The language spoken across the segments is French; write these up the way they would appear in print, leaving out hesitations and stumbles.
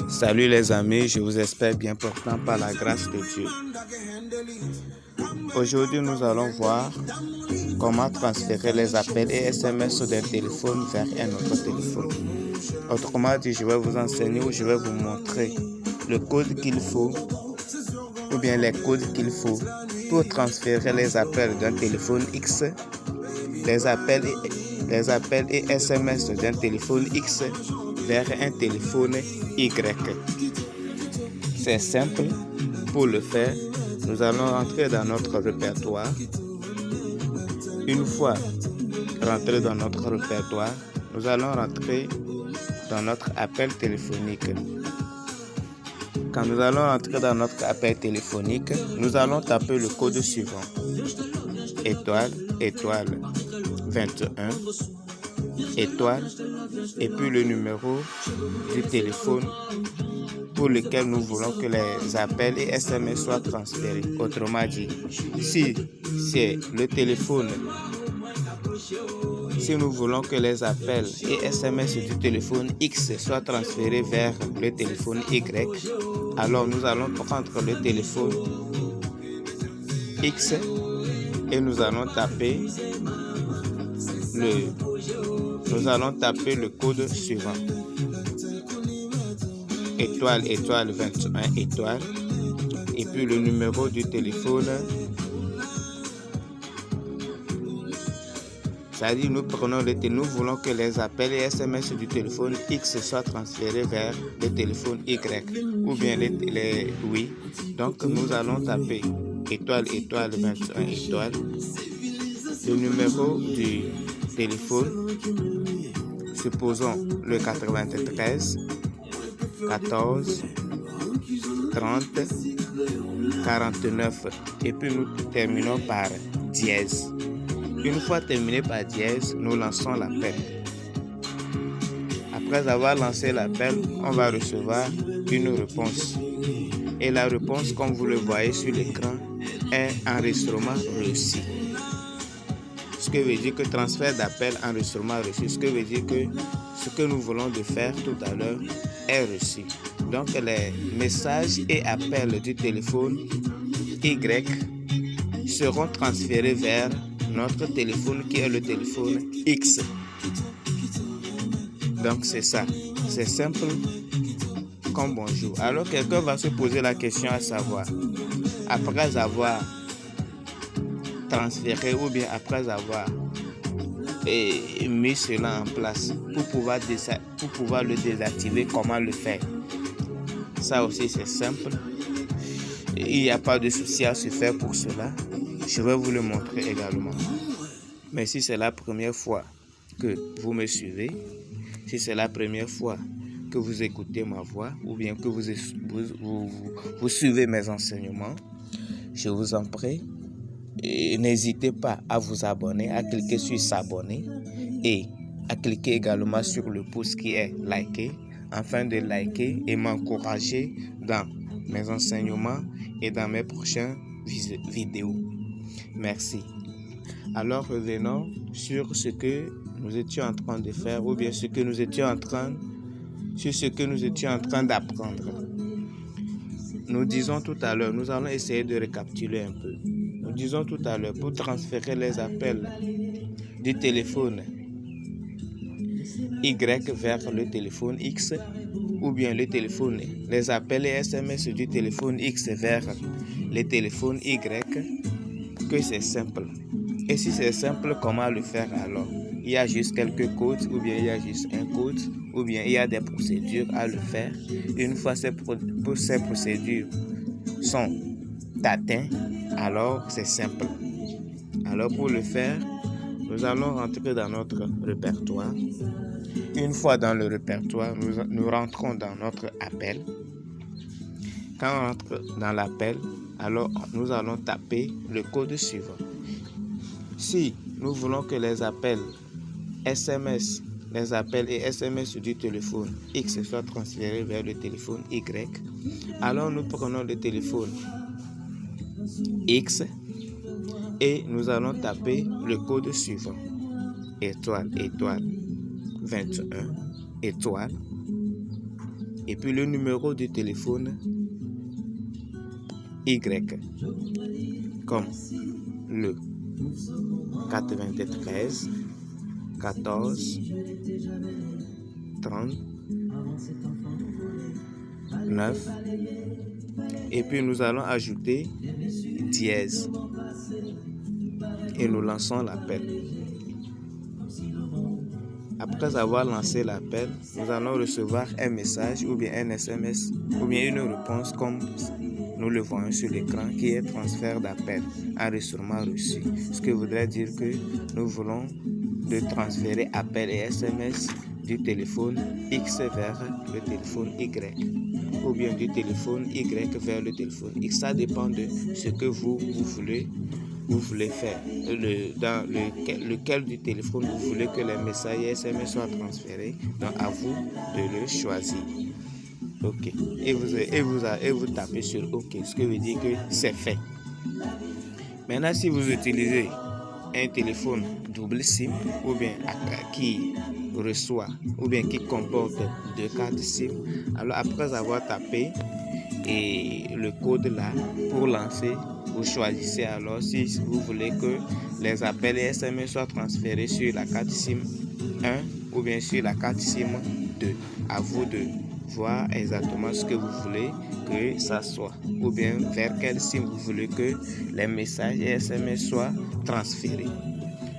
Salut les amis, je vous espère bien portant par la grâce de Dieu. Aujourd'hui, nous allons voir comment transférer les appels et SMS d'un téléphone vers un autre téléphone. Autrement dit, je vais vous enseigner ou je vais vous montrer le code qu'il faut ou bien les codes qu'il faut pour transférer les appels d'un téléphone X, les appels et SMS d'un téléphone X vers un téléphone Y. C'est simple. Pour le faire, nous allons rentrer dans notre répertoire. Une fois rentré dans notre répertoire, nous allons rentrer dans notre appel téléphonique. Quand nous allons rentrer dans notre appel téléphonique, nous allons taper le code suivant. étoile 21 étoile et puis le numéro du téléphone pour lequel nous voulons que les appels et SMS soient transférés. Autrement dit, si c'est le téléphone, si nous voulons que les appels et SMS du téléphone X soient transférés vers le téléphone Y, alors nous allons prendre le téléphone X et nous allons taper le code suivant. étoile 21 étoile et puis le numéro du téléphone. C'est-à-dire nous voulons que les appels et SMS du téléphone X soient transférés vers le téléphone Y ou bien oui. Donc nous allons taper étoile 21 étoile, le numéro du téléphone, supposons le 93 14 30 49 et puis nous terminons par dièse. Une fois terminé par dièse, nous lançons l'appel. Après avoir lancé l'appel, on va recevoir une réponse. Et la réponse, comme vous le voyez sur l'écran, est enregistrement reçu. Ce que veut dire que transfert d'appel, enregistrement reçu. Ce que veut dire que ce que nous voulons de faire tout à l'heure est reçu. Donc les messages et appels du téléphone Y seront transférés vers notre téléphone qui est le téléphone X. Donc c'est ça. C'est simple comme bonjour. Alors quelqu'un va se poser la question à savoir, après avoir transféré ou bien après avoir mis cela en place pour pouvoir le désactiver, comment le faire? Ça aussi c'est simple. Il n'y a pas de souci à se faire pour cela. Je vais vous le montrer également. Mais si c'est la première fois que vous me suivez, si c'est la première fois que vous écoutez ma voix ou bien que vous suivez mes enseignements, je vous en prie, n'hésitez pas à vous abonner, à cliquer sur s'abonner et à cliquer également sur le pouce qui est liké, afin de liker et m'encourager dans mes enseignements et dans mes prochaines vidéos. Merci. Alors revenons sur ce que nous étions en train de faire ou bien sur ce que nous étions en train d'apprendre. Nous disons tout à l'heure, nous allons essayer de récapituler un peu. Nous disons tout à l'heure, pour transférer les appels du téléphone Y vers le téléphone X ou bien les appels et SMS du téléphone X vers le téléphone Y, que c'est simple. Et si c'est simple, comment le faire alors? Il y a juste quelques codes ou bien il y a juste un code ou bien il y a des procédures à le faire. Une fois ces procédures sont atteintes, alors c'est simple. Alors pour le faire, nous allons rentrer dans notre répertoire. Une fois dans le répertoire, nous rentrons dans notre appel. Quand on rentre dans l'appel, alors nous allons taper le code suivant. Si nous voulons que les appels et SMS du téléphone X soient transférés vers le téléphone Y, alors nous prenons le téléphone X et nous allons taper le code suivant. étoile 21 étoile Et puis le numéro du téléphone Y, comme le 93 14 30 9. Et puis nous allons ajouter dièse. Et nous lançons l'appel. Après avoir lancé l'appel, nous allons recevoir un message ou bien un SMS ou bien une réponse comme nous le voyons sur l'écran qui est transfert d'appel, enregistrement reçu. Ce qui voudrait dire que nous voulons de transférer appel et SMS du téléphone X vers le téléphone Y ou bien du téléphone Y vers le téléphone X. Ça dépend de ce que vous voulez faire, dans lequel du téléphone vous voulez que les messages et SMS soient transférés. Donc à vous de le choisir. OK. Et vous tapez sur OK, ce qui veut dire que c'est fait. Maintenant, si vous utilisez un téléphone double SIM ou bien qui reçoit ou bien qui comporte 2 cartes SIM, alors après avoir tapé et le code là pour lancer, vous choisissez alors si vous voulez que les appels et SMS soient transférés sur la carte SIM 1 ou bien sur la carte SIM 2. À vous de voir exactement ce que vous voulez que ça soit ou bien vers quelle SIM vous voulez que les messages et SMS soient transférés.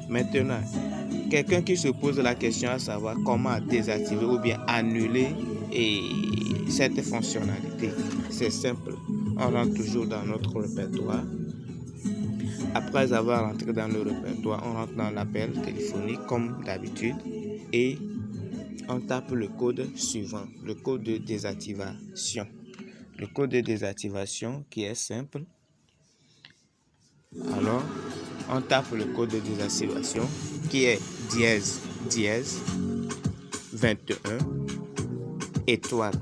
Maintenant, quelqu'un qui se pose la question à savoir comment désactiver ou bien annuler cette fonctionnalité, c'est simple. On rentre toujours dans notre répertoire. Après avoir rentré dans le répertoire, on rentre dans l'appel téléphonique comme d'habitude et on tape le code suivant, le code de désactivation. Le code de désactivation qui est simple. Alors, on tape le code de désactivation qui est dièse 21 étoile.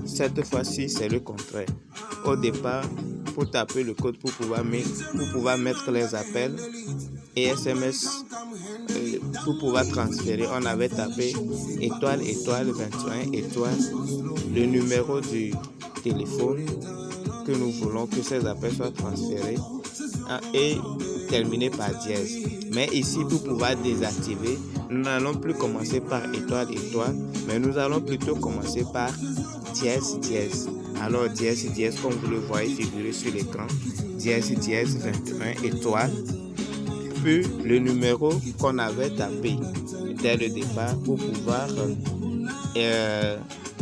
Cette fois-ci, c'est le contraire. Au départ, pour taper le code pour pouvoir mettre les appels et SMS pour pouvoir transférer, on avait tapé étoile 21 étoile le numéro du téléphone que nous voulons que ces appels soient transférés et terminé par dièse. Mais ici, pour pouvoir désactiver, nous n'allons plus commencer par étoile, mais nous allons plutôt commencer par dièse. Alors dièse, comme vous le voyez figurer sur l'écran, dièse 21 étoile, puis le numéro qu'on avait tapé dès le départ pour pouvoir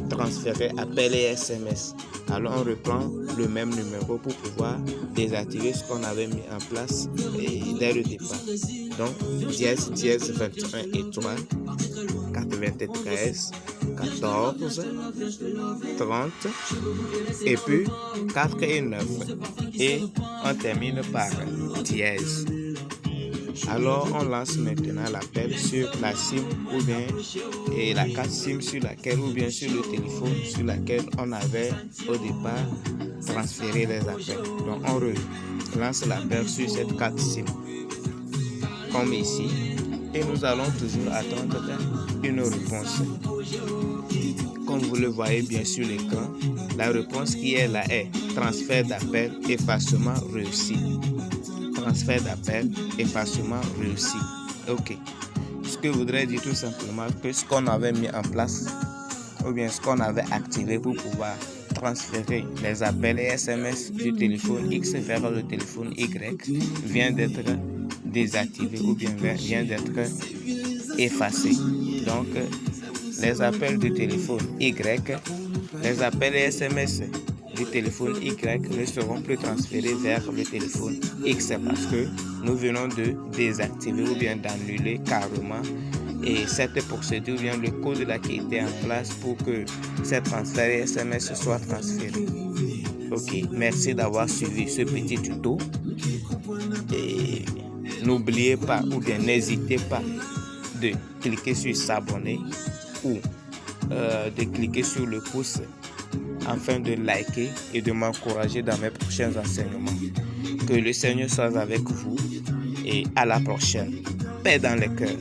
transférer appel et SMS. Alors on reprend le même numéro pour pouvoir désactiver ce qu'on avait mis en place dès le départ. Donc dièse 21 étoile 93 14 30 et puis 4 et 9 et on termine par dièse. Alors on lance maintenant l'appel sur la SIM ou bien la carte SIM sur laquelle ou bien sur le téléphone sur laquelle on avait au départ transféré les appels. Donc on relance l'appel sur cette carte SIM comme ici et nous allons toujours attendre une réponse. Comme vous le voyez bien sur l'écran, la réponse qui est là est transfert d'appel effacement réussi. Transfert d'appel effacement réussi. OK. Ce que voudrait dire tout simplement que ce qu'on avait mis en place ou bien ce qu'on avait activé pour pouvoir transférer les appels et SMS du téléphone X vers le téléphone Y vient d'être désactivé ou bien vient d'être effacé. Donc les appels du téléphone Y, les appels et SMS du téléphone Y ne seront plus transférés vers le téléphone X parce que nous venons de désactiver ou bien d'annuler carrément et cette procédure vient le code là qui était en place pour que ces transferts et SMS soient transférés. OK, merci d'avoir suivi ce petit tuto et n'oubliez pas ou bien n'hésitez pas de cliquer sur s'abonner ou de cliquer sur le pouce afin de liker et de m'encourager dans mes prochains enseignements. Que le Seigneur soit avec vous et à la prochaine. Paix dans les cœurs.